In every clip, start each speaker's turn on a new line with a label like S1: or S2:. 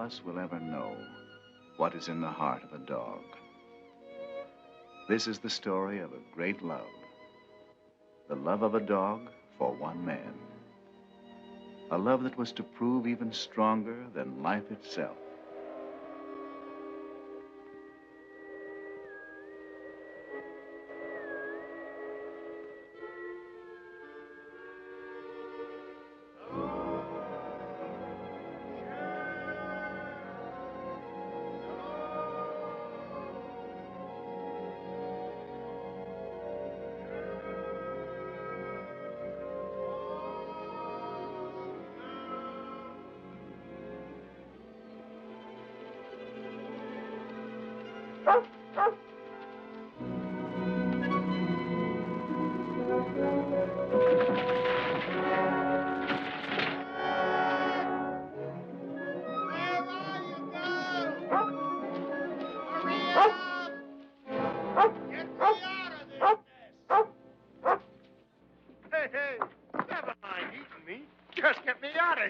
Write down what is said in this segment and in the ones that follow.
S1: us will ever know what is in the heart of a dog. This is the story of a great love. The love of a dog for one man. A love that was to prove even stronger than life itself.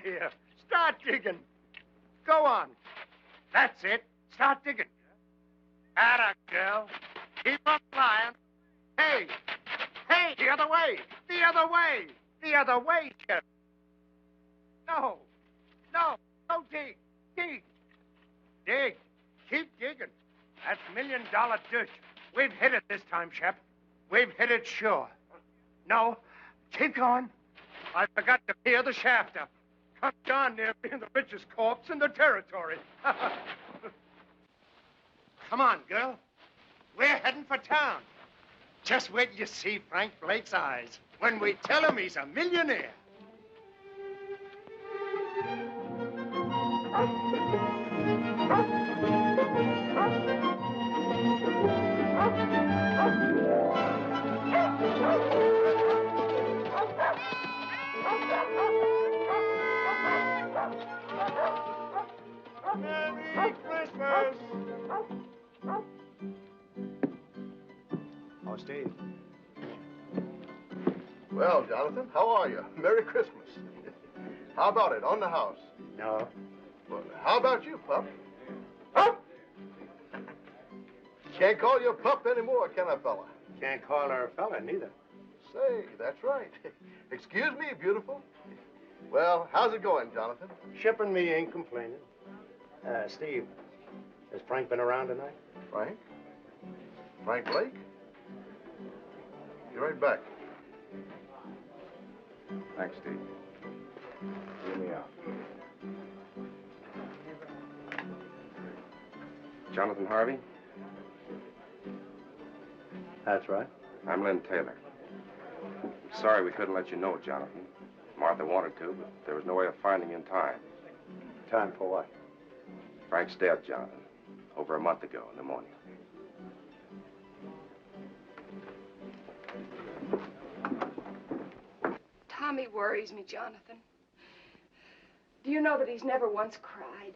S2: Here. Start digging. Go on. That's it. Start digging. Atta, girl. Keep on flying. Hey. Hey, the other way. The other way. The other way, Shep. No. No. Don't dig. Dig. Dig. Keep digging. That's $1 million dirt. We've hit it this time, Shep. We've hit it sure. No. Keep going. I forgot to peer the shaft up. I'm darn near being the richest corpse in the territory. Come on, girl. We're heading for town. Just wait till you see Frank Blake's eyes when we tell him he's a millionaire. Merry Christmas!
S3: Oh, Steve.
S4: Well, Jonathan, how are you? Merry Christmas. How about it, on the house?
S3: No.
S4: Well, how about you, pup? Pup! Can't call you a pup anymore, can I, fella?
S3: Can't call her a fella, neither.
S4: Say, that's right. Excuse me, beautiful. Well, how's it going, Jonathan?
S3: Shep and me ain't complaining. Steve, has Frank been around tonight?
S4: Frank? Frank Blake? Be right back.
S5: Thanks, Steve. Hear me out. Jonathan Harvey?
S3: That's right.
S5: I'm Lynn Taylor. Sorry we couldn't let you know, Jonathan. Martha wanted to, but there was no way of finding you in time.
S3: Time for what?
S5: Frank's dead, Jonathan. Over a month ago, pneumonia.
S6: Tommy worries me, Jonathan. Do you know that he's never once cried?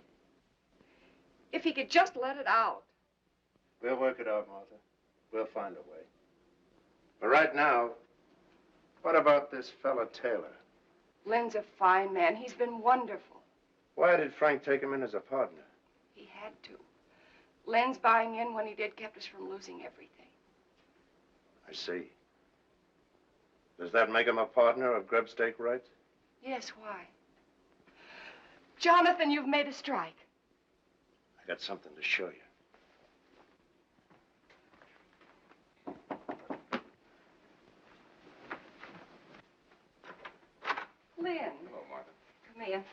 S6: If he could just let it out.
S3: We'll work it out, Martha. We'll find a way. But right now, what about this fella Taylor?
S6: Lynn's a fine man. He's been wonderful.
S3: Why did Frank take him in as a partner?
S6: He had to. Lynn's buying in when he did kept us from losing everything.
S3: I see. Does that make him a partner of grub stake rights?
S6: Yes, why? Jonathan, you've made a strike.
S3: I got something to show you.
S6: Lynn.
S5: Hello, Martha.
S6: Come in.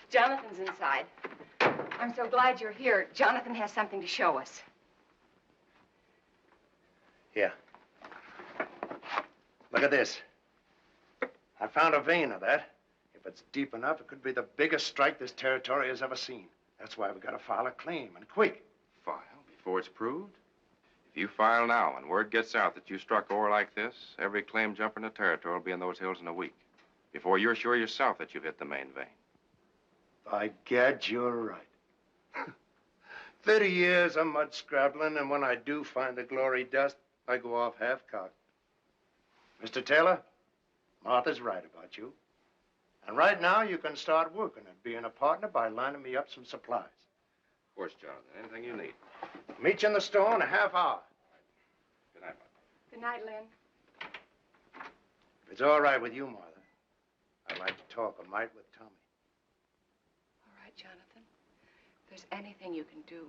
S6: Jonathan's inside. I'm so glad you're here. Jonathan has something to show us.
S3: Here. Look at this. I found a vein of that. If it's deep enough, it could be the biggest strike this territory has ever seen. That's why we got to file a claim, and quick.
S5: File before it's proved? If you file now and word gets out that you struck ore like this, every claim jumper in the territory will be in those hills in a week. Before you're sure yourself that you've hit the main vein.
S3: By gad, you're right. 30 years of mud scrabbling, and when I do find the glory dust, I go off half-cocked. Mr. Taylor, Martha's right about you. And right now, you can start working at being a partner by lining me up some supplies.
S5: course, Jonathan. Anything you need.
S3: Meet you in the store in a half hour.
S5: Good night, Mother.
S6: Good night, Lynn.
S3: If it's all right with you, Martha, I'd like to talk a mite with Tommy.
S6: All right, Jonathan. If there's anything you can do.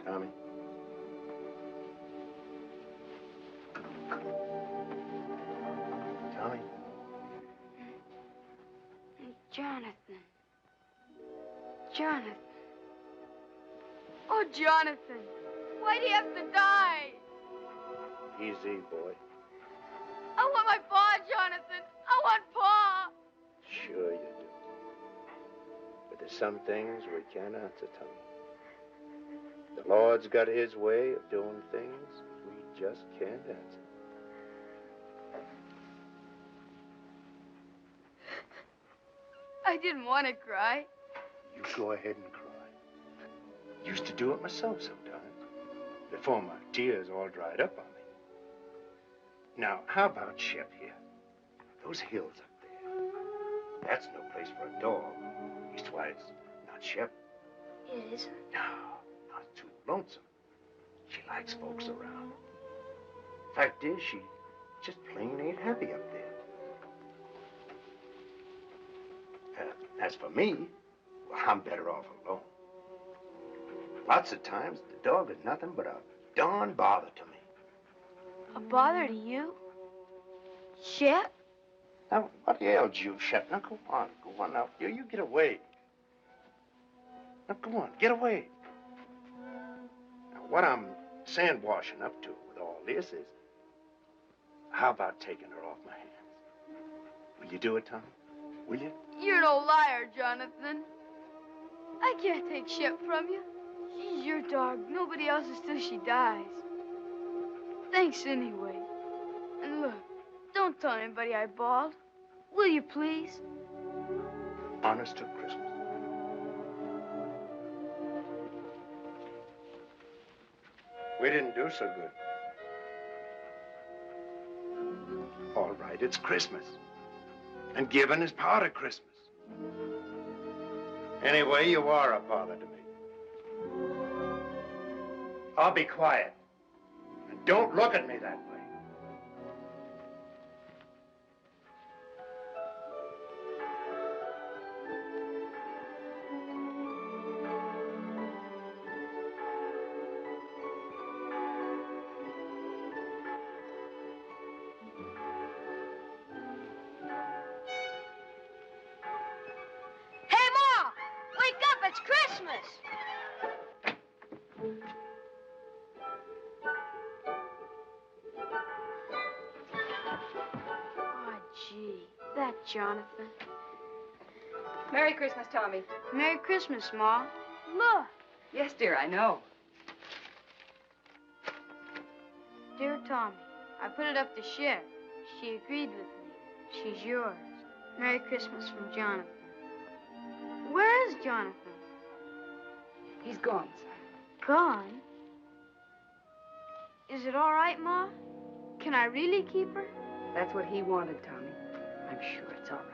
S3: Tommy. Tommy.
S7: Jonathan. Jonathan. Oh, Jonathan. Why'd he have to die?
S3: Easy, boy.
S7: I want my paw, Jonathan. I want paw.
S3: Sure you do. But there's some things we can't answer, Tommy. The Lord's got his way of doing things we just can't answer.
S7: I didn't want to cry.
S3: You go ahead and cry. Used to do it myself sometimes, before my tears all dried up on me. Now, how about Shep here? Those hills up there. That's no place for a dog. Leastwise, not Shep.
S7: It isn't?
S3: No, not too lonesome. She likes folks around. Fact is, she just plain ain't happy up there. As for me, well, I'm better off alone. Lots of times, the dog is nothing but a darn bother to me.
S7: A bother to you? Shep?
S3: Now, what ails you, Shep? Now, go on now. You get away. Now, go on, get away. Now, what I'm sandwashing up to with all this is, how about taking her off my hands? Will you do it, Tommy? Will you?
S7: You're no liar, Jonathan. I can't take Shep from you. She's your dog. Nobody else's till she dies. Thanks anyway. And look, don't tell anybody I bawled. Will you, please?
S3: Honest to Christmas. We didn't do so good. All right, it's Christmas. And giving is part of Christmas. Anyway, you are a bother to me. I'll be quiet. And don't look at me that way.
S7: Hey, Ma! Wake up, it's Christmas! Oh, gee, that Jonathan.
S6: Merry Christmas, Tommy.
S7: Merry Christmas, Ma. Look.
S6: Yes, dear, I know.
S7: Dear Tommy, I put it up to Shep. She agreed with me. She's yours. Merry Christmas from Jonathan. Where is Jonathan?
S6: He's gone, son.
S7: Gone? Is it all right, Ma? Can I really keep her?
S6: That's what he wanted, Tommy. I'm sure it's all right.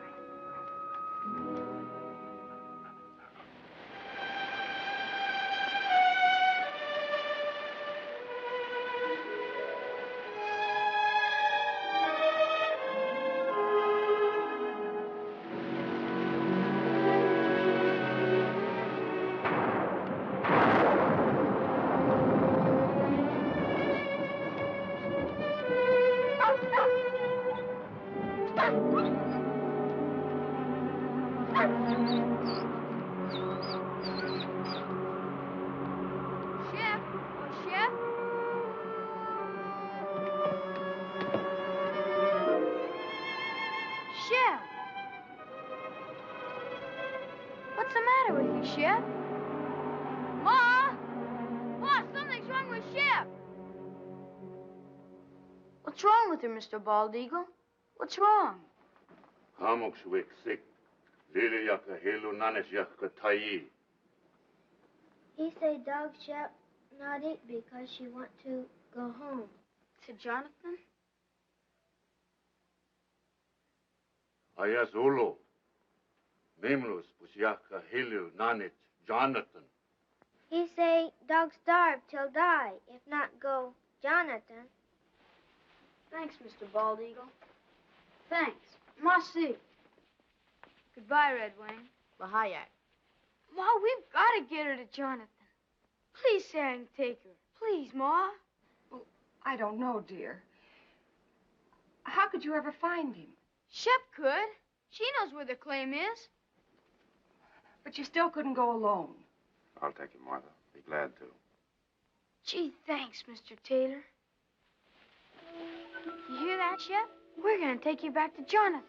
S7: Shep? Oh, Shep? Shep! What's the matter with you, Shep? Ma! Ma, something's wrong with Shep! What's wrong with her, Mr. Bald Eagle? What's wrong?
S8: Hamok sick. Lili yaka helu nanes yaka tayi. He say dog Shep not eat because she want to go home.
S7: To Jonathan?
S9: Ayas Ulu. Mimlus, Pusiaka, Hilu, Nanit, Jonathan.
S8: He say dog starve till die, if not go Jonathan.
S7: Thanks, Mr. Bald Eagle. Thanks. Merci. Goodbye, Red Wing. Bahayak. Ma, we've got to get her to Jonathan. Please say I can take her. Please, Ma.
S6: Well, I don't know, dear. How could you ever find him?
S7: Shep could. She knows where the claim is.
S6: But you still couldn't go alone.
S5: I'll take him, Martha. Be glad to.
S7: Gee, thanks, Mr. Taylor. You hear that, Shep? We're going to take you back to Jonathan.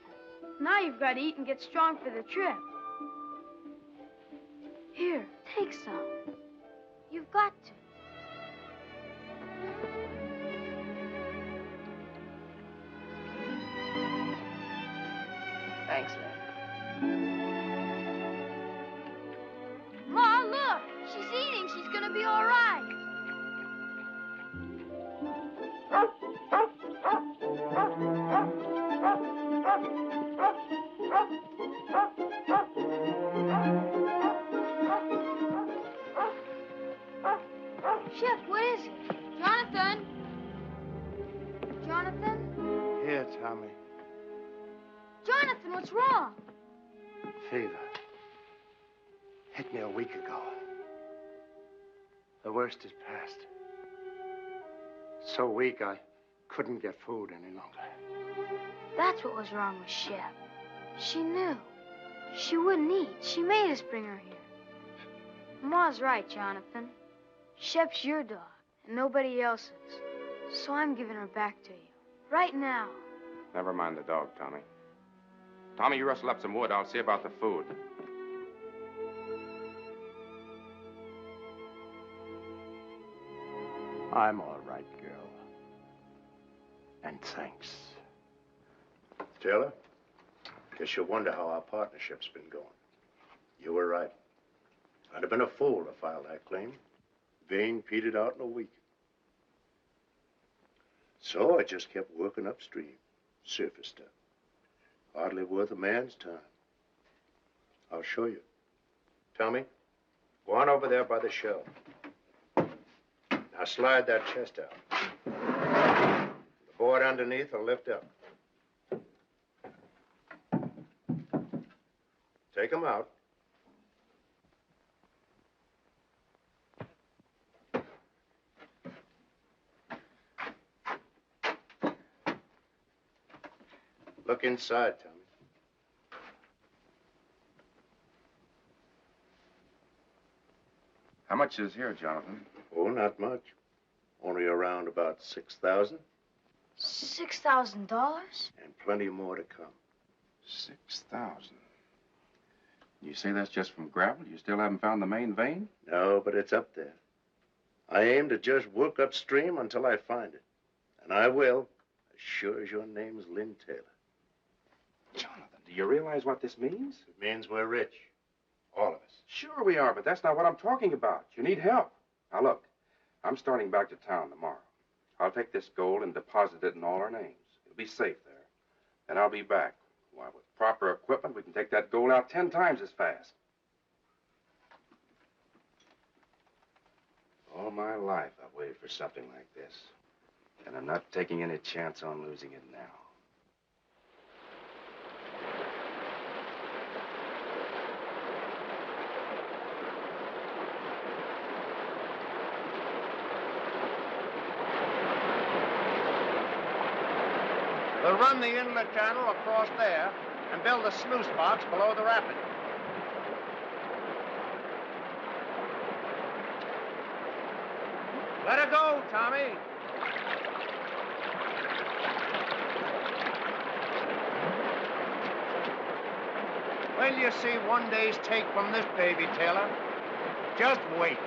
S7: Now you've got to eat and get strong for the trip. Here, take some. You've got to.
S6: Thanks, Len.
S7: Ma, look! She's eating. She's going to be all right. Shep, what is it? Jonathan? Jonathan?
S3: Here, Tommy.
S7: Jonathan, what's wrong?
S3: Fever. Hit me a week ago. The worst is past. So weak I couldn't get food any longer.
S7: That's what was wrong with Shep. She knew. She wouldn't eat. She made us bring her here. Ma's right, Jonathan. Shep's your dog, and nobody else's. So I'm giving her back to you. Right now.
S5: Never mind the dog, Tommy. Tommy, you rustle up some wood. I'll see about the food.
S3: I'm all right, girl. And thanks. Taylor, guess you wonder how our partnership's been going. You were right. I'd have been a fool to file that claim. Vein petered out in a week. So I just kept working upstream. Surface stuff. Hardly worth a man's time. I'll show you. Tommy, go on over there by the shelf. Now slide that chest out. The board underneath will lift up. Take them out. Look inside, Tommy.
S5: How much is here, Jonathan?
S3: Oh, not much. Only around about 6,000.
S7: $6,000?
S3: And plenty more to come.
S5: 6,000. You say that's just from gravel? You still haven't found the main vein?
S3: No, but it's up there. I aim to just work upstream until I find it. And I will, as sure as your name's Lynn Taylor.
S5: Jonathan, do you realize what this means?
S3: It means we're rich. All of us.
S5: Sure we are, but that's not what I'm talking about. You need help. Now, look, I'm starting back to town tomorrow. I'll take this gold and deposit it in all our names. It'll be safe there. Then I'll be back. Why, with proper equipment, we can take that gold out 10 times as fast. All my life, I've waited for something like this. And I'm not taking any chance on losing it now.
S2: We'll run the inlet channel across there and build a sluice box below the rapid. Let her go, Tommy. Well, you see one day's take from this baby, Taylor. Just wait.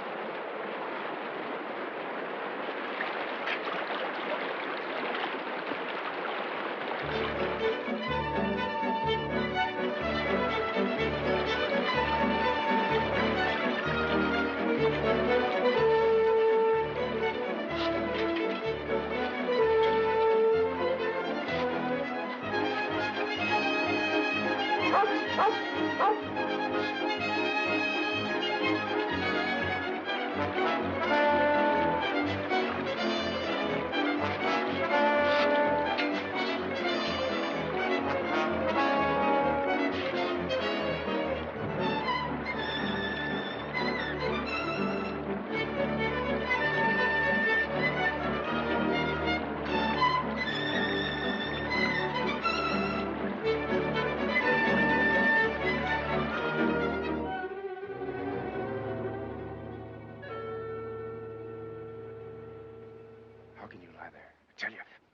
S5: How can you lie there?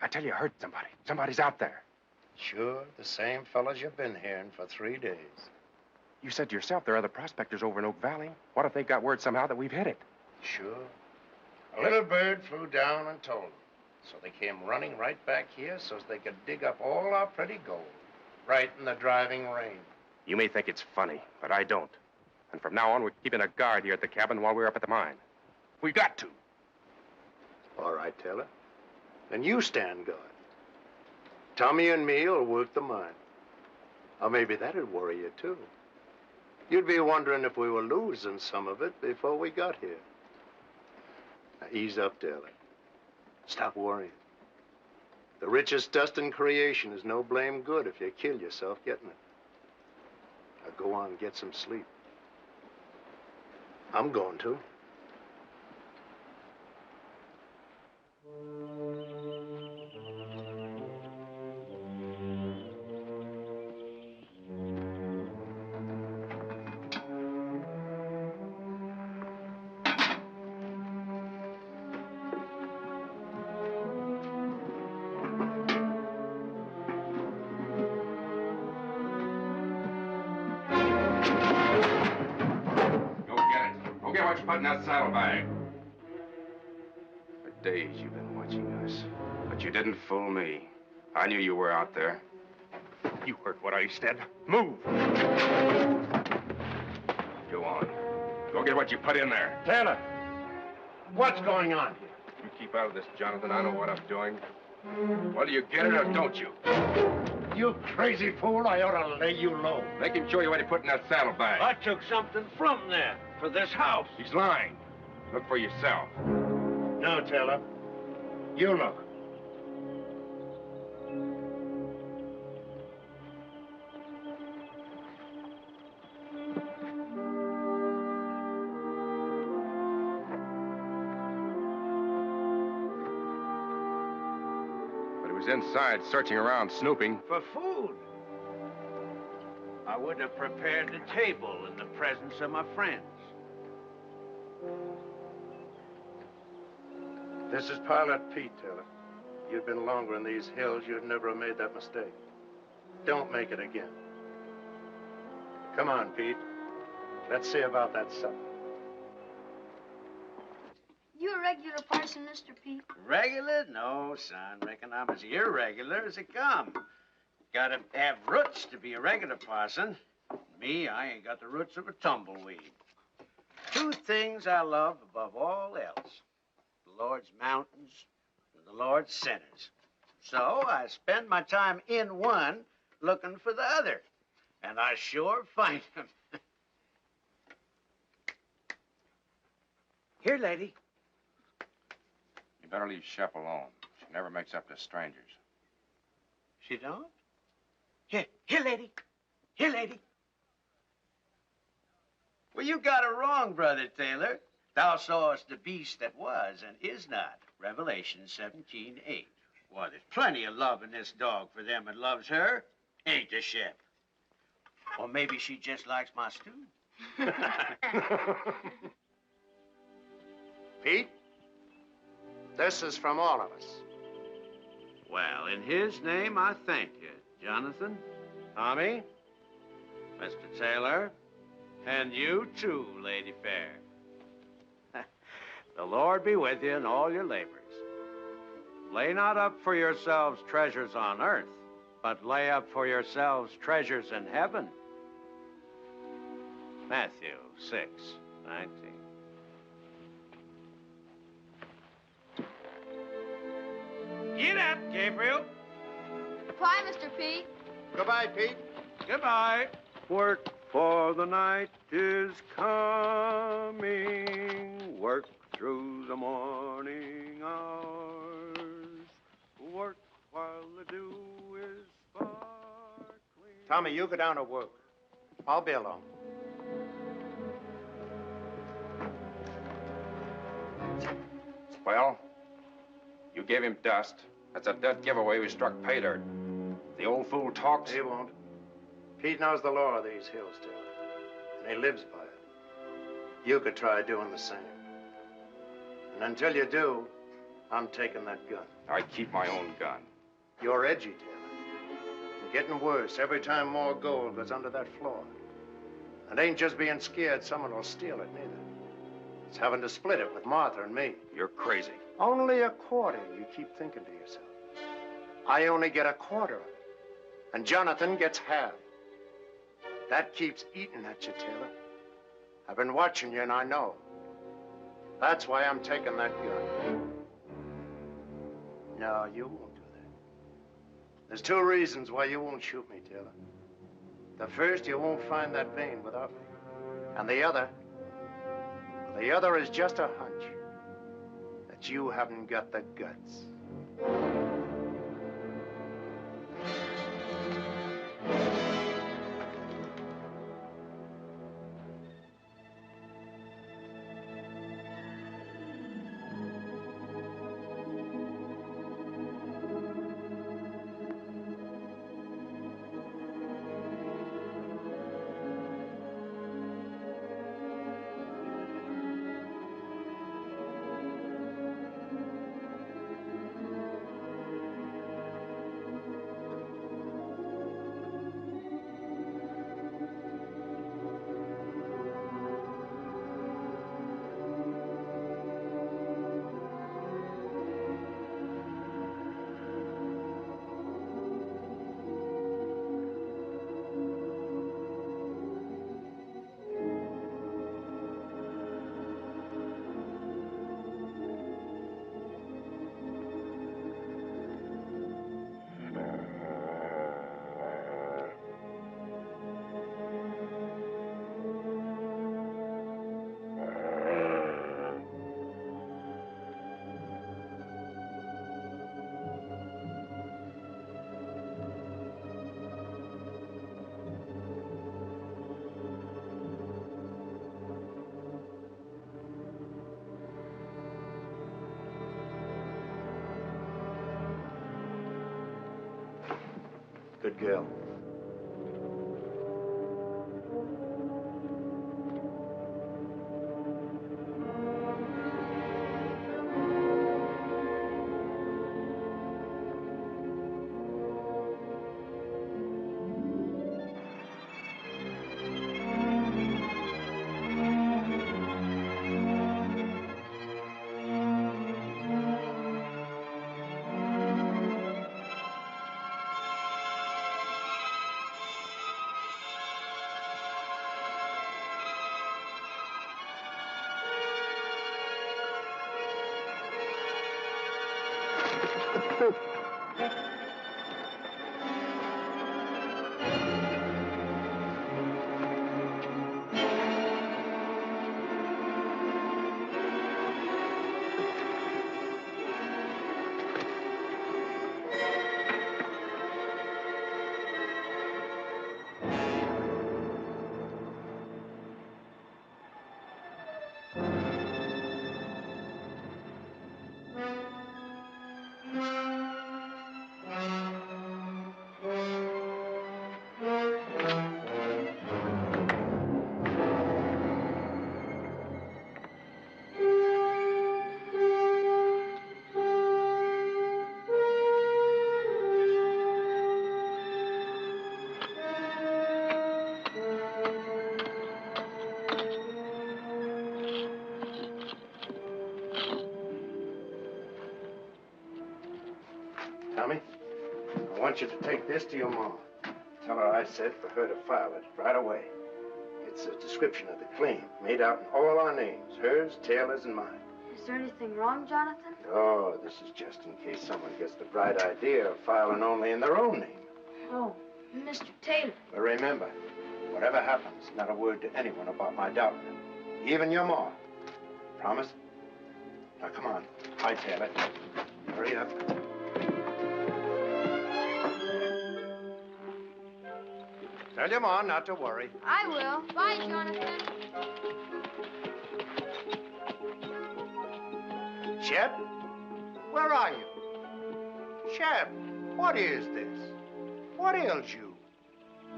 S5: I tell you, I heard somebody. Somebody's out there.
S3: Sure, the same fellas you've been hearing for 3 days.
S5: You said to yourself there are other prospectors over in Oak Valley. What if they got word somehow that we've hit it?
S3: Sure. A little bird flew down and told them. So they came running right back here so they could dig up all our pretty gold. Right in the driving rain.
S5: You may think it's funny, but I don't. And from now on, we're keeping a guard here at the cabin while we're up at the mine. We got to.
S3: All right, Taylor. Then you stand guard. Tommy and me will work the mine. Or maybe that'd worry you, too. You'd be wondering if we were losing some of it before we got here. Now, ease up, Taylor. Stop worrying. The richest dust in creation is no blame good if you kill yourself getting it. Now, go on and get some sleep. I'm going to.
S5: Put in that saddlebag. For days you've been watching us, but you didn't fool me. I knew you were out there. You heard what I said. Move! Go on. Go get what you put in there.
S2: Taylor, what's going on here?
S5: You keep out of this, Jonathan. I know what I'm doing. Whether you get it or don't you?
S2: You crazy fool, I ought to lay you low.
S5: Make him show you what he put in that saddlebag.
S2: I took something from there for this house.
S5: He's lying. Look for yourself.
S2: No, Taylor. You look.
S5: But he was inside, searching around, snooping.
S2: For food. I would have prepared the table in the presence of my friends.
S3: This is Pilot Pete, Taylor. You'd been longer in these hills, you'd never have made that mistake. Don't make it again. Come on, Pete. Let's see about that supper.
S7: You a regular parson, Mr. Pete?
S2: Regular? No, son. Reckon I'm as irregular as it comes. Gotta have roots to be a regular parson. Me, I ain't got the roots of a tumbleweed. 2 things I love above all else. The Lord's mountains and the Lord's sinners. So I spend my time in one looking for the other. And I sure find them. Here, lady.
S5: You better leave Shep alone. She never makes up to strangers.
S2: She don't? Here, lady. Here, lady. Well, you got it wrong, Brother Taylor. Thou sawest the beast that was and is not. Revelation 17:8. Why, there's plenty of love in this dog for them that loves her. Ain't there, Shep? Or maybe she just likes my stew.
S3: Pete, this is from all of us.
S2: Well, in his name, I thank you, Jonathan, Tommy, Mr. Taylor, and you too, Lady Fair. The Lord be with you in all your labors. Lay not up for yourselves treasures on earth, but lay up for yourselves treasures in heaven. Matthew 6:19. Get up, Gabriel.
S7: Bye, Mr. Pete.
S3: Goodbye, Pete.
S2: Goodbye. Work.
S10: for the night is coming. Work through the morning hours. Work while the dew is sparkling.
S3: Tommy, you go down to work. I'll be along.
S5: Well, you gave him dust. That's a dead giveaway we struck pay dirt. The old fool talks.
S3: He won't. Pete knows the law of these hills, Taylor. And he lives by it. You could try doing the same. And until you do, I'm taking that gun.
S5: I keep my own gun.
S3: You're edgy, Taylor. And getting worse every time more gold goes under that floor. And ain't just being scared someone will steal it, neither. It's having to split it with Martha and me.
S5: You're crazy.
S3: Only a quarter, you keep thinking to yourself. I only get a quarter of it. And Jonathan gets half. That keeps eating at you, Taylor. I've been watching you, and I know. That's why I'm taking that gun. No, you won't do that. There's two reasons why you won't shoot me, Taylor. The first, you won't find that vein without me. And the other is just a hunch that you haven't got the guts. Good girl. Tommy, I want you to take this to your mom. Tell her I said for her to file it right away. It's a description of the claim, made out in all our names, hers, Taylor's, and mine.
S7: Is there anything wrong, Jonathan?
S3: Oh, this is just in case someone gets the bright idea of filing only in their own name.
S7: Oh, Mr. Taylor.
S3: But remember, Whatever happens, not a word to anyone about my Doran. Even your ma. Promise? Now, come on. Hightail it. Hurry up. Tell your ma not to worry.
S7: I will. Bye, Jonathan.
S3: Shep? Where are you? Shep, what is this? What ails you?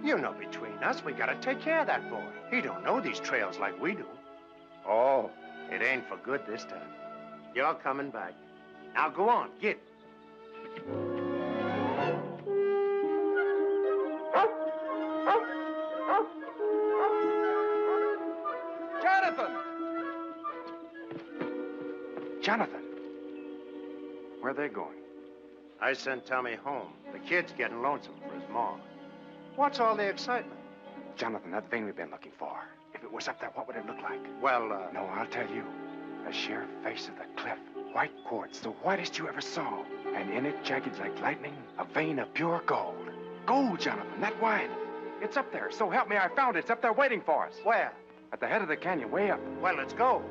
S3: You know, between us, we gotta take care of that boy. He don't know these trails like we do. Oh, it ain't for good this time. You're coming back. Now go on, get.
S5: Jonathan! Jonathan! Where are they going?
S3: I sent Tommy home. The kid's getting lonesome for his mom. What's all the excitement?
S5: Jonathan, that vein we've been looking for. If it was up there, what would it look like?
S3: Well,
S5: No, I'll tell you. The sheer face of the cliff. White quartz, the whitest you ever saw. And in it, jagged like lightning, a vein of pure gold. Gold, Jonathan, that wide. It's up there. So help me, I found it. It's up there waiting for us.
S3: Where?
S5: At the head of the canyon, way up.
S3: Well, let's go.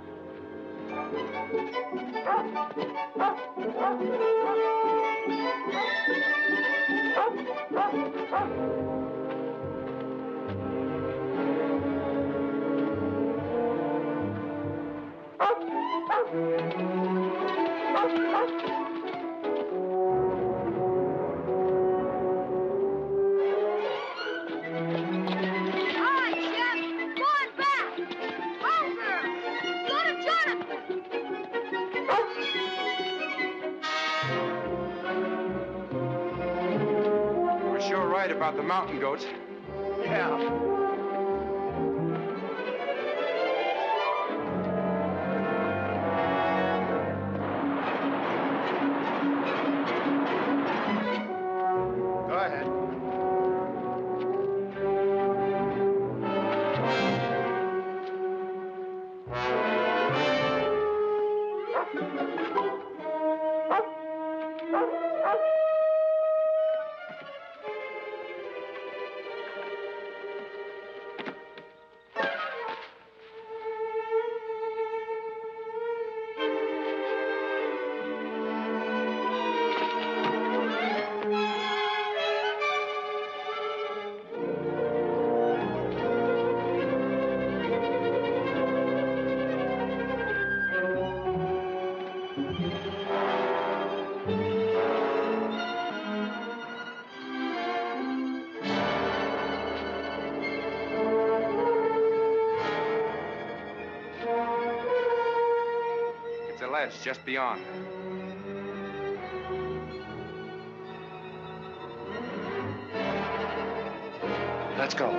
S5: About the mountain goats.
S3: Yeah. Go ahead.
S5: It's just beyond.
S3: Let's go.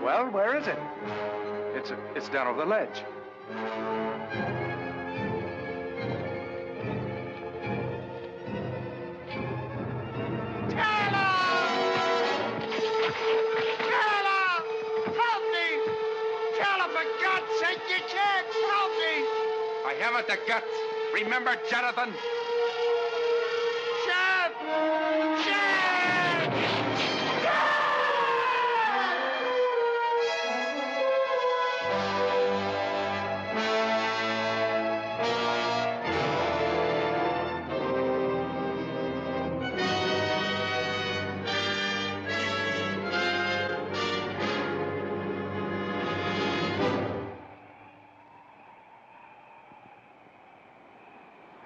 S3: Well, where is it?
S5: It's down over the ledge. I haven't the guts. Remember, Jonathan?
S3: Shep! Shep!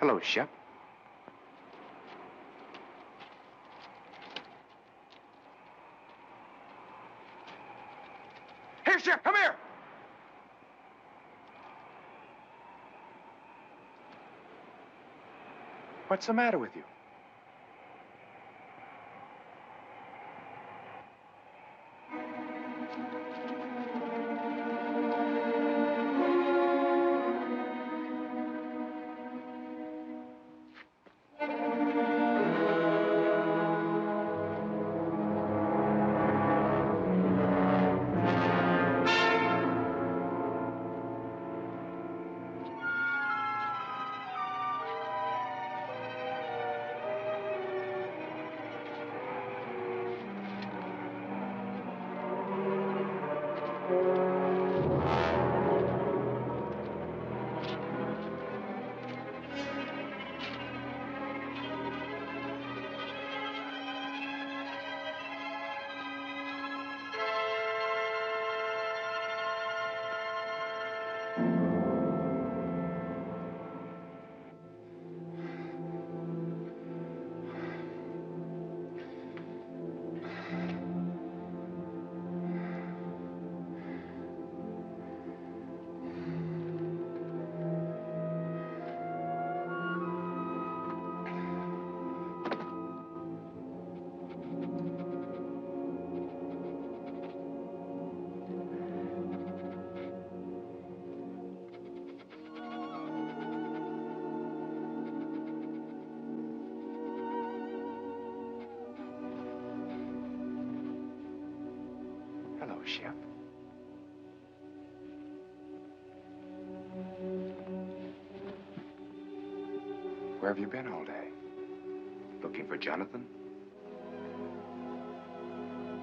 S5: Hello, Shep. Here, Shep, come here! What's the matter with you? Shep. Where have you been all day? Looking for Jonathan?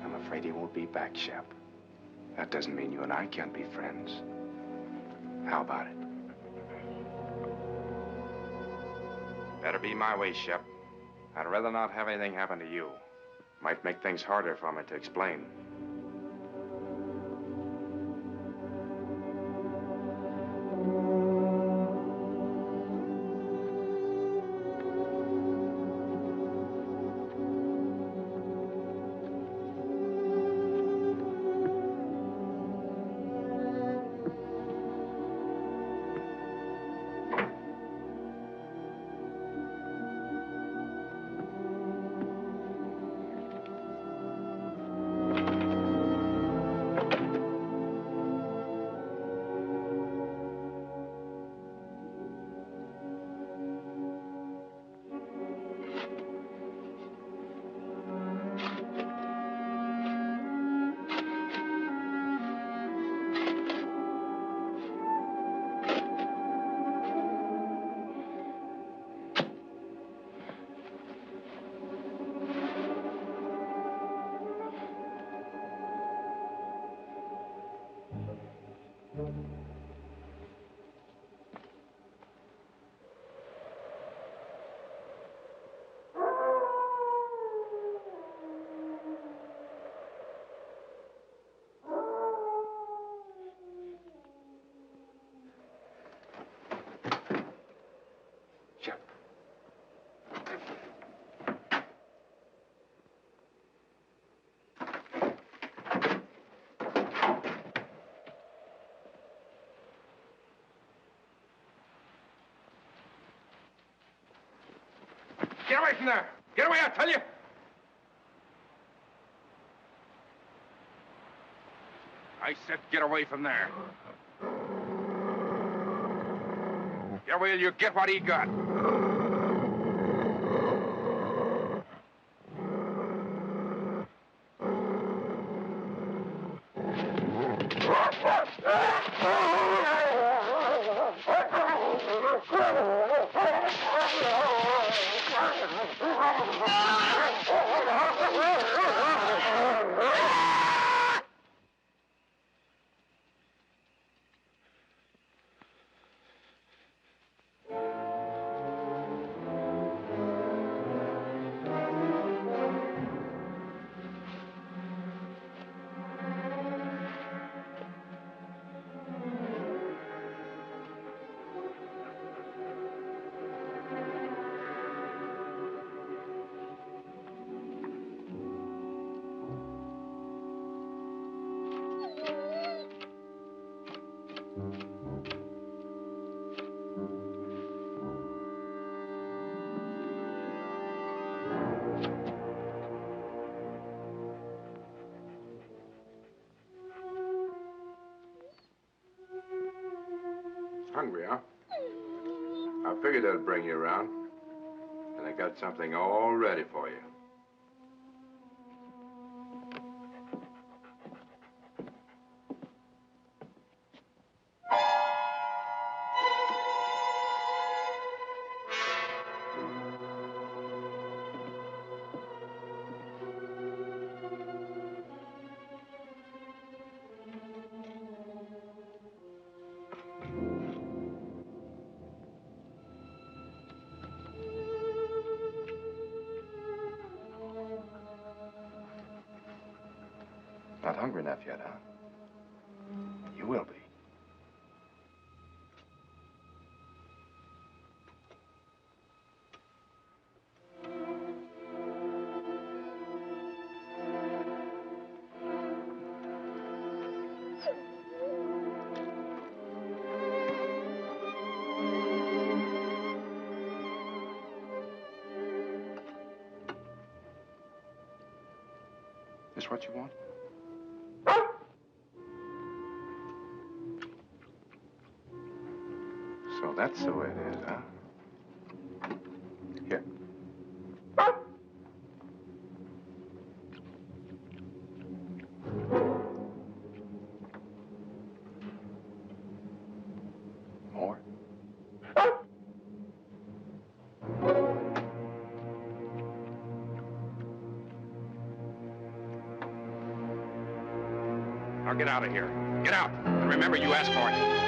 S5: I'm afraid he won't be back, Shep. That doesn't mean you and I can't be friends. How about it? Better be my way, Shep. I'd rather not have anything happen to you. Might make things harder for me to explain. Get away from there! Get away, I tell you! I said get away from there. Get away or you get what he got. Hungry, huh? I figured I'd bring you around. And I got something all ready for you. Not hungry enough yet, huh? You will be. This what you want? So that's the way it is, huh? Here. Now get out of here. Get out. And remember, you asked for it.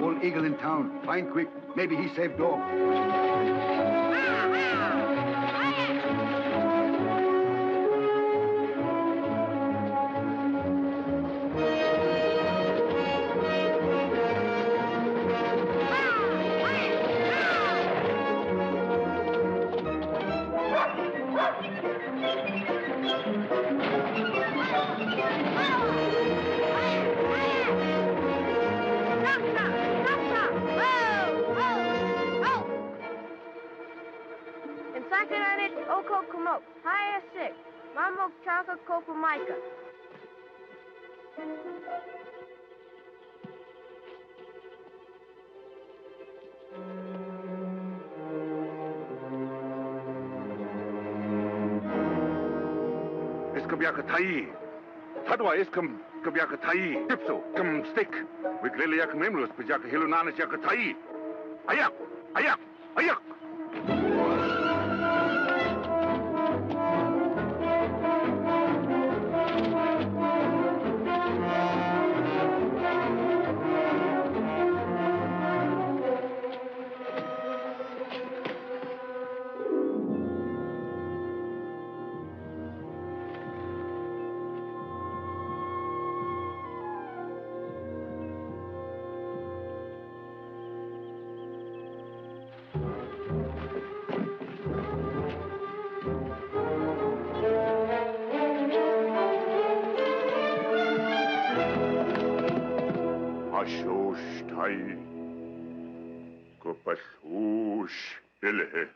S11: Old eagle in town. Find quick. Maybe he saved dog.
S5: Tadwa iskam kabyaka tai tipso kam stick wiklele yak memlos pajaka hilunanas yak tai ayak ayak ayak
S9: Pasush Ilhe.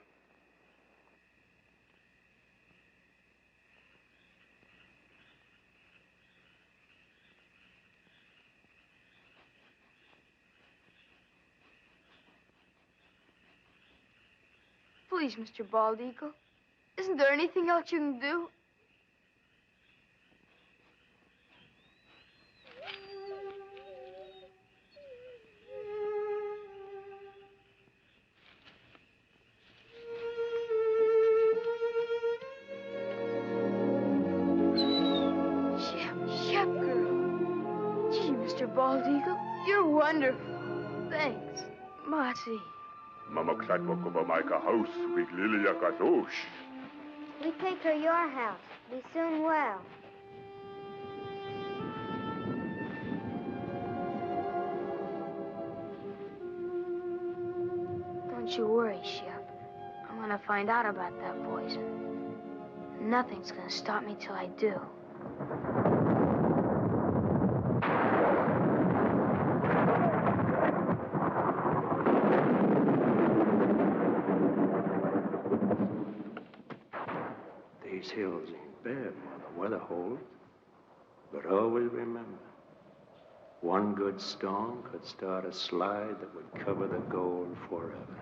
S7: Please, Mr. Bald Eagle. Isn't there anything else you can do? Shep girl. Gee, Mr. Bald Eagle, you're wonderful. Thanks. Marty.
S9: Mama Klatwakova Micah house with Lilia Kazosh.
S8: We take her your house. Be soon well.
S7: Don't you worry, Shep. I'm gonna find out about that poison. Nothing's gonna stop me till I do.
S3: These hills ain't bad while the weather holds. But always remember, one good storm could start a slide that would cover the gold forever.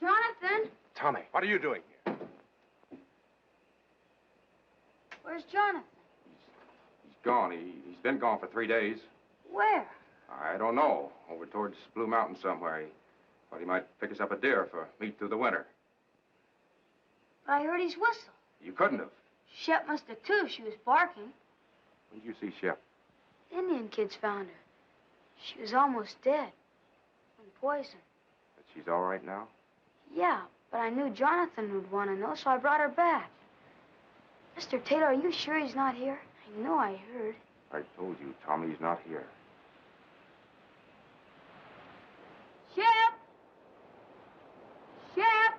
S7: Jonathan?
S5: Tommy, what are you doing here?
S7: Where's Jonathan?
S5: He's gone. He's been gone for 3 days.
S7: Where?
S5: I don't know. Over towards Blue Mountain somewhere. He thought he might pick us up a deer for meat through the winter.
S7: But I heard his whistle.
S5: You couldn't have.
S7: Shep must have, too, if she was barking.
S5: When did you see Shep?
S7: The Indian kids found her. She was almost dead. From poison.
S5: But she's all right now?
S7: Yeah, but I knew Jonathan would want to know, so I brought her back. Mr. Taylor, are you sure he's not here? I know I heard.
S5: I told you, Tommy's not here.
S7: Shep! Shep!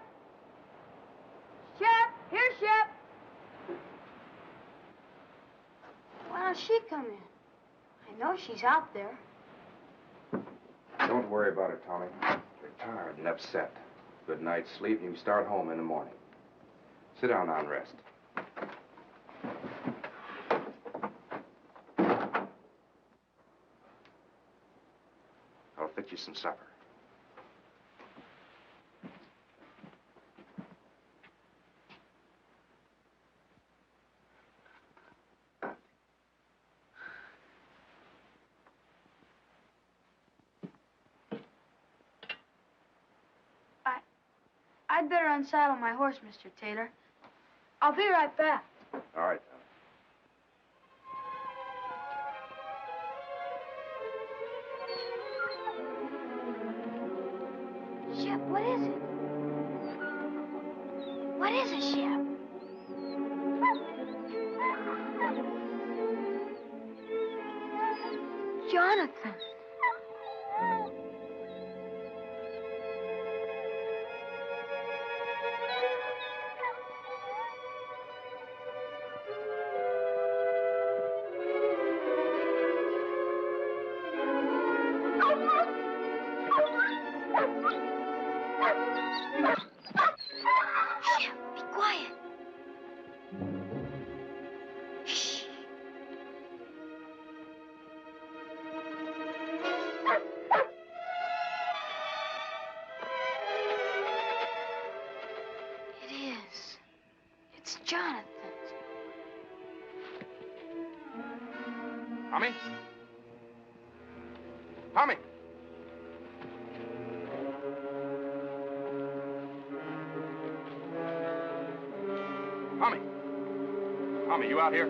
S7: Shep! Here, Shep! Why don't she come in? I know she's out there.
S5: Don't worry about it, Tommy. You're tired and upset. Good night's sleep, and you can start home in the morning. Sit down now and rest. I'll fix you some supper.
S7: I'd better unsaddle my horse, Mr. Taylor. I'll be right back.
S5: All right, Tommy.
S7: Shep, what is it? What is it, Shep? Jonathan.
S5: Tommy? Tommy! Tommy! Tommy, you out here?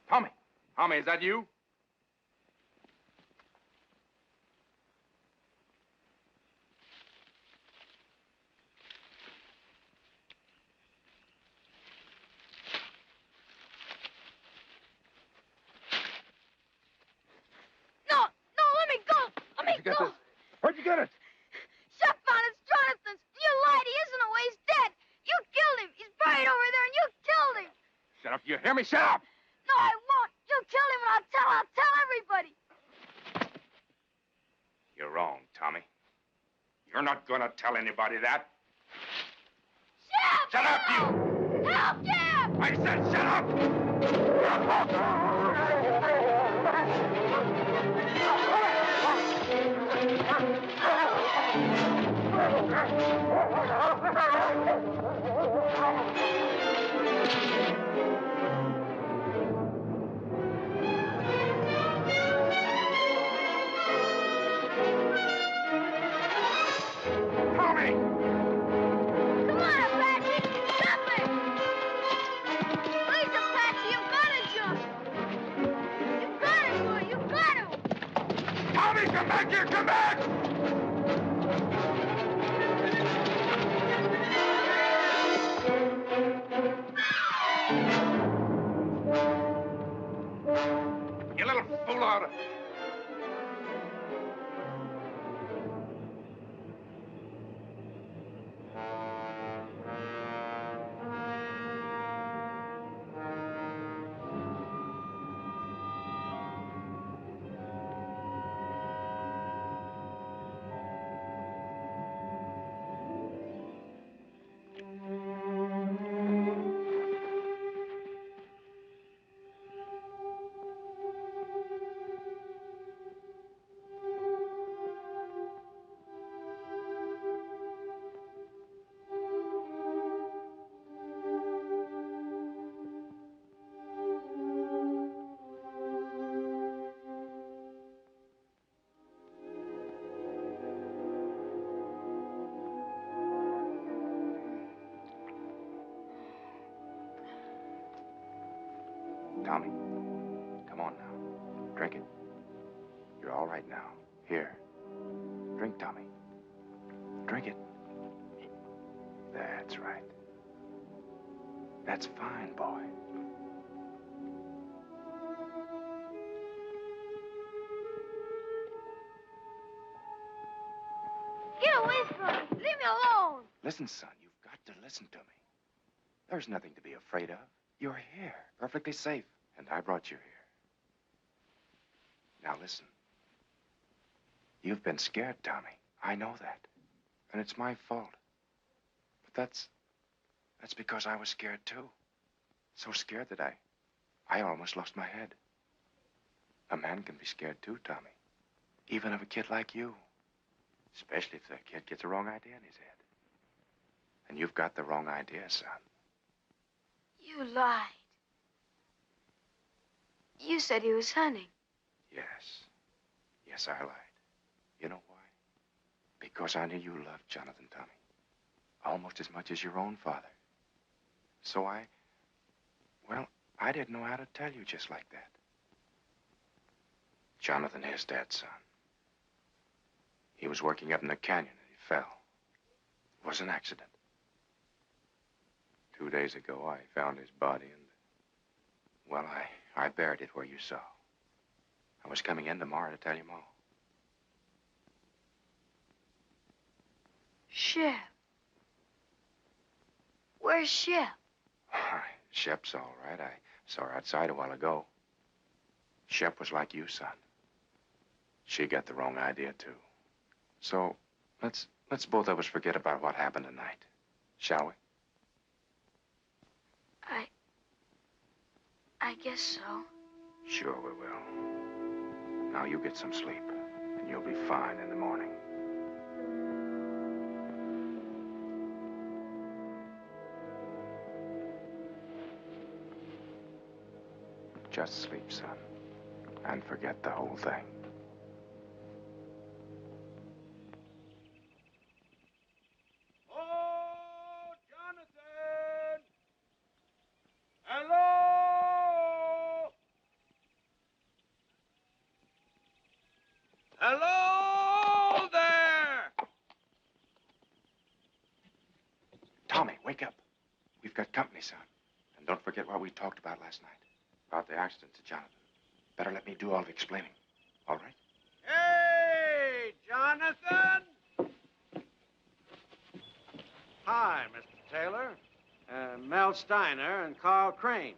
S5: Tommy! Tommy, is that you?
S11: You get this? Where'd you get it?
S7: Shep found it. It's Jonathan's. You lied. He isn't away. He's dead. You killed him. He's buried over there, and you killed him.
S5: Shut up. You hear me? Shut up!
S7: No, I won't. You killed him, and I'll tell everybody.
S5: You're wrong, Tommy. You're not gonna tell anybody that.
S7: Shep!
S5: Shut up, you!
S7: Help, Shep!
S5: I said shut up! Tommy!
S7: Come on, Apache! Jump it! Please, Apache, you've got to jump! You've got to, boy! You've got to!
S5: Tommy, come back here! Come back! You little fool out of... Tommy, come on now. Drink it. You're all right now.
S1: Here. Drink, Tommy. Drink it. That's right. That's fine, boy.
S7: Get away from me. Leave me alone.
S1: Listen, son, you've got to listen to me. There's nothing to be afraid of. You're here, perfectly safe, and I brought you here. Now listen. You've been scared, Tommy. I know that. And it's my fault. But that's because I was scared, too. So scared that I almost lost my head. A man can be scared, too, Tommy. Even of a kid like you. Especially if the kid gets the wrong idea in his head. And you've got the wrong idea, son.
S7: You lied. You said he was hunting.
S1: Yes. Yes, I lied. You know why? Because I knew you loved Jonathan, Tommy. Almost as much as your own father. So I didn't know how to tell you just like that. Jonathan is dead, son. He was working up in the canyon and he fell. It was an accident. 2 days ago, I found his body and, well, I buried it where you saw. I was coming in tomorrow to tell you more.
S7: Shep. Where's Shep?
S1: Shep's all right. I saw her outside a while ago. Shep was like you, son. She got the wrong idea, too. So, let's both of us forget about what happened tonight. Shall we?
S7: I guess so.
S1: Sure we will. Now you get some sleep, and you'll be fine in the morning. Just sleep, son, and forget the whole thing.
S10: Oh, Jonathan! Hello! Hello there!
S1: Tommy, wake up. We've got company, son. And don't forget what we talked about last night. About the accident to Jonathan. Better let me do all the explaining. All right?
S2: Hey, Jonathan! Hi, Mr. Taylor. Mel Steiner and Carl Crane.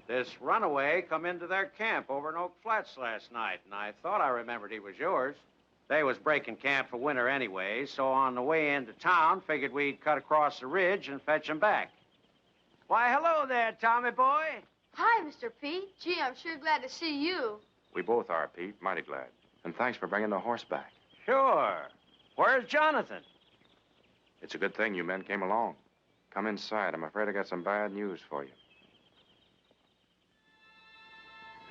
S2: This runaway come into their camp over in Oak Flats last night, and I thought I remembered he was yours. They was breaking camp for winter anyway, so on the way into town, figured we'd cut across the ridge and fetch him back. Why, hello there, Tommy boy.
S7: Hi, Mr. Pete. Gee, I'm sure glad to see you.
S1: We both are, Pete. Mighty glad. And thanks for bringing the horse back.
S2: Sure. Where's Jonathan?
S1: It's a good thing you men came along. Come inside. I'm afraid I got some bad news for you.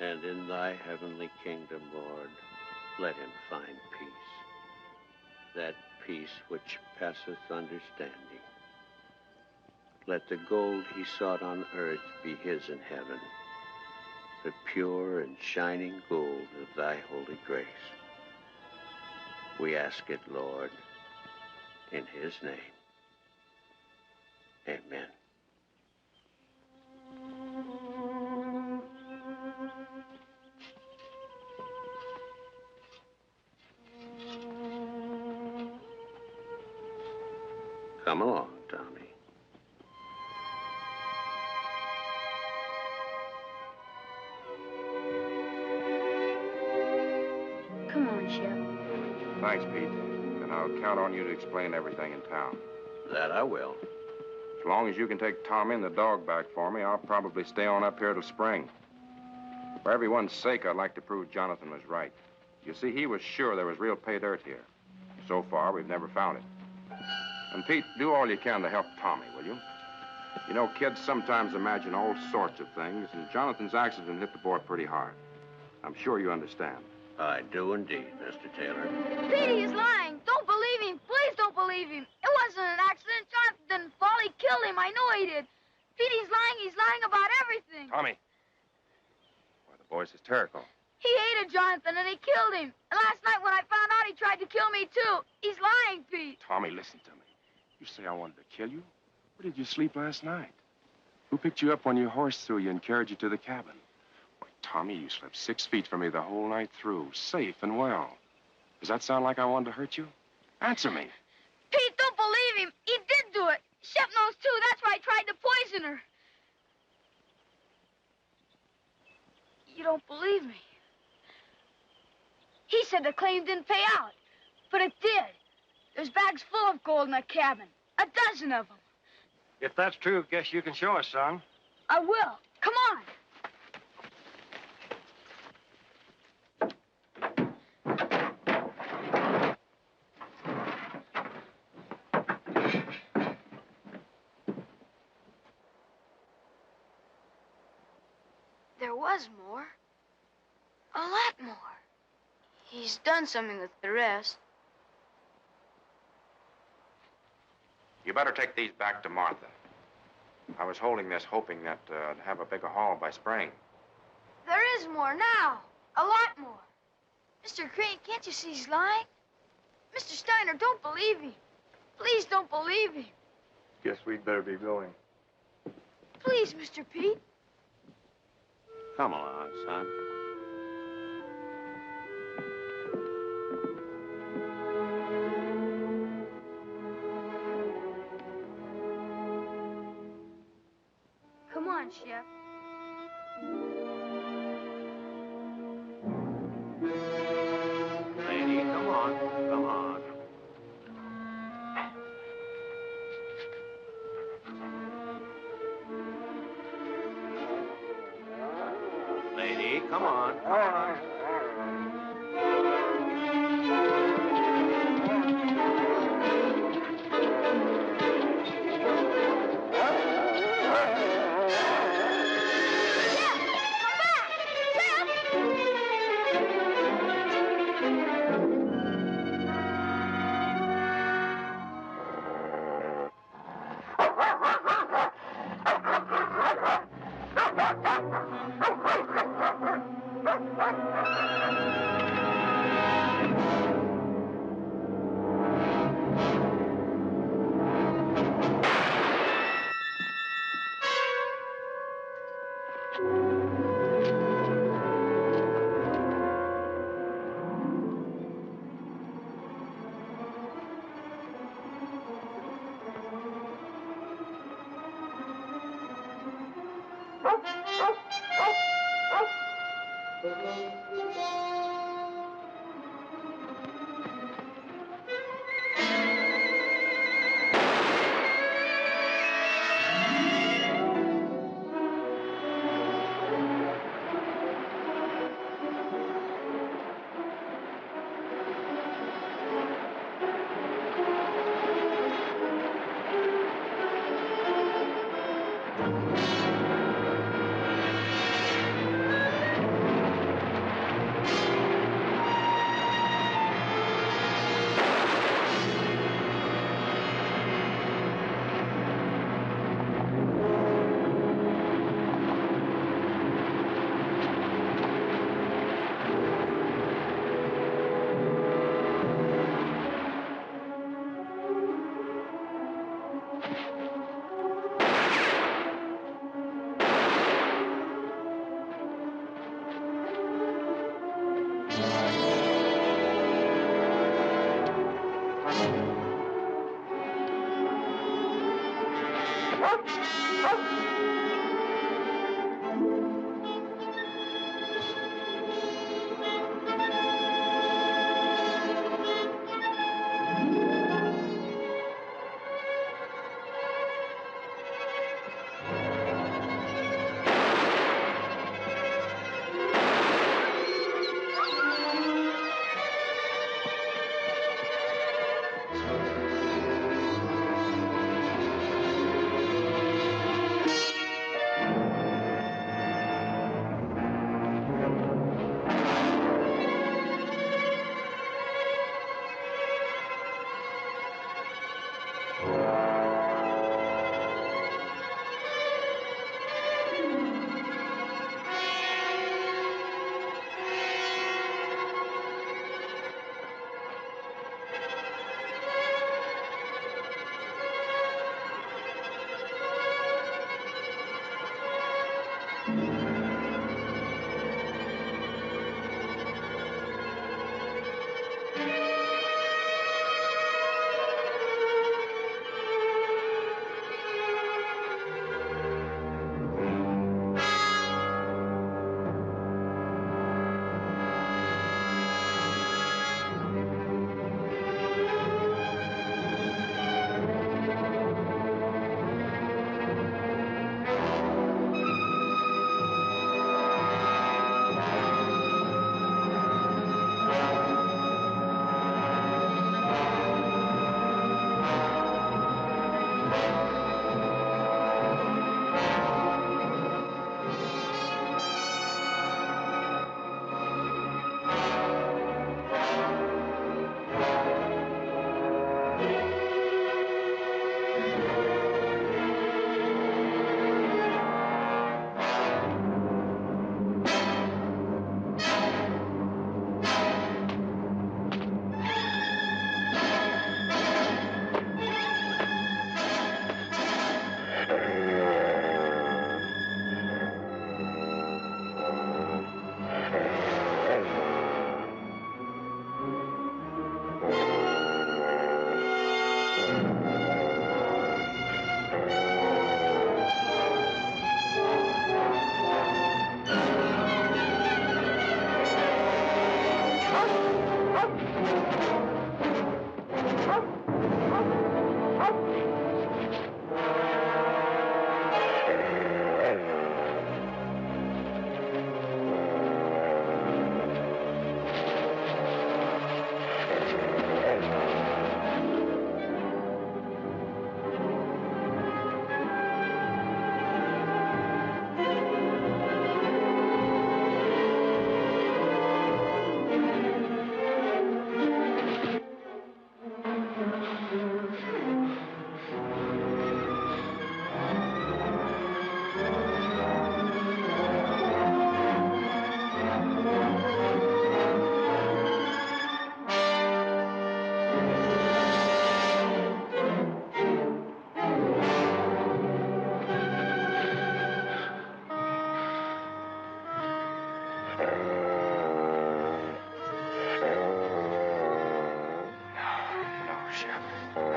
S10: And in thy heavenly kingdom, Lord, let him find peace. That peace which passeth understanding. Let the gold he sought on earth be his in heaven, the pure and shining gold of thy holy grace. We ask it, Lord, in his name. Amen. Come along, Tommy.
S7: Come on, Shep.
S5: Thanks, Pete. And I'll count on you to explain everything in town.
S10: That I will.
S5: As long as you can take Tommy and the dog back for me, I'll probably stay on up here till spring. For everyone's sake, I'd like to prove Jonathan was right. You see, he was sure there was real pay dirt here. So far, we've never found it. And Pete, do all you can to help Tommy, will you? You know, kids sometimes imagine all sorts of things, and Jonathan's accident hit the boy pretty hard. I'm sure you understand.
S10: I do indeed, Mr. Taylor.
S7: Petey is lying. Don't believe him. Please don't believe him. It wasn't an accident. Jonathan didn't fall. He killed him. I know he did. Petey's lying. He's lying about everything.
S5: Tommy. Boy, the boy's hysterical.
S7: He hated Jonathan, and he killed him. And last night when I found out tried to kill me, too. He's lying, Pete.
S5: Tommy, listen to me. You say I wanted to kill you? Where did you sleep last night? Who picked you up when your horse threw you and carried you to the cabin? Why, Tommy, you slept 6 feet from me the whole night through, safe and well. Does that sound like I wanted to hurt you? Answer me.
S7: Pete, don't believe him. He did do it. Shep knows, too. That's why I tried to poison her. You don't believe me. He said the claim didn't pay out, but it did. There's bags full of gold in the cabin, a dozen of them.
S2: If that's true, guess you can show us, son.
S7: I will. Come on. There was more. A lot more. He's done something with the rest.
S5: You better take these back to Martha. I was holding this hoping that I'd have a bigger haul by spring.
S7: There is more now. A lot more. Mr. Crane, can't you see he's lying? Mr. Steiner, don't believe him. Please don't believe him.
S2: Guess we'd better be going.
S7: Please, Mr. Pete.
S10: Come along, son.
S7: Come on, Shep.
S10: Lady, come on. Come on. Lady, come on. Come on.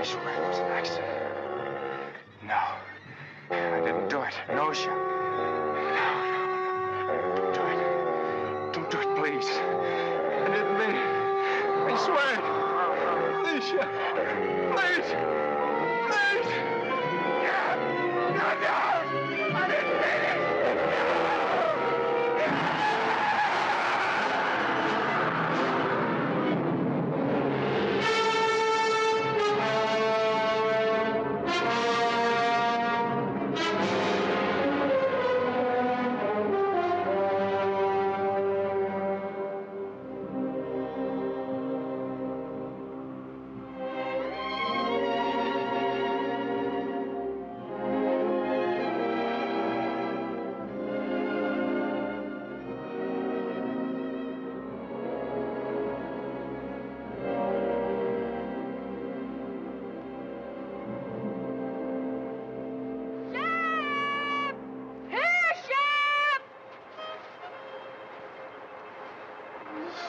S12: I swear it was an accident. No. I didn't do it. No, Shep. No. Don't do it. Don't do it, please. I didn't mean it. I swear it. Please, Shep. Please. Please. No. I didn't mean it.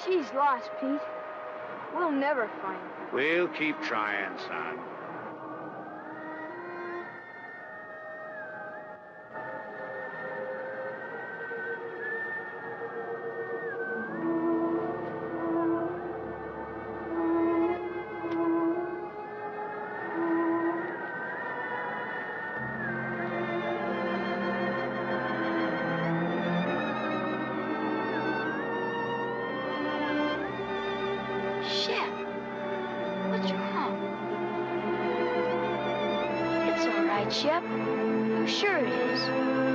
S7: She's lost, Pete. We'll never find her.
S10: We'll keep trying, son.
S7: Shep, I'm sure it is.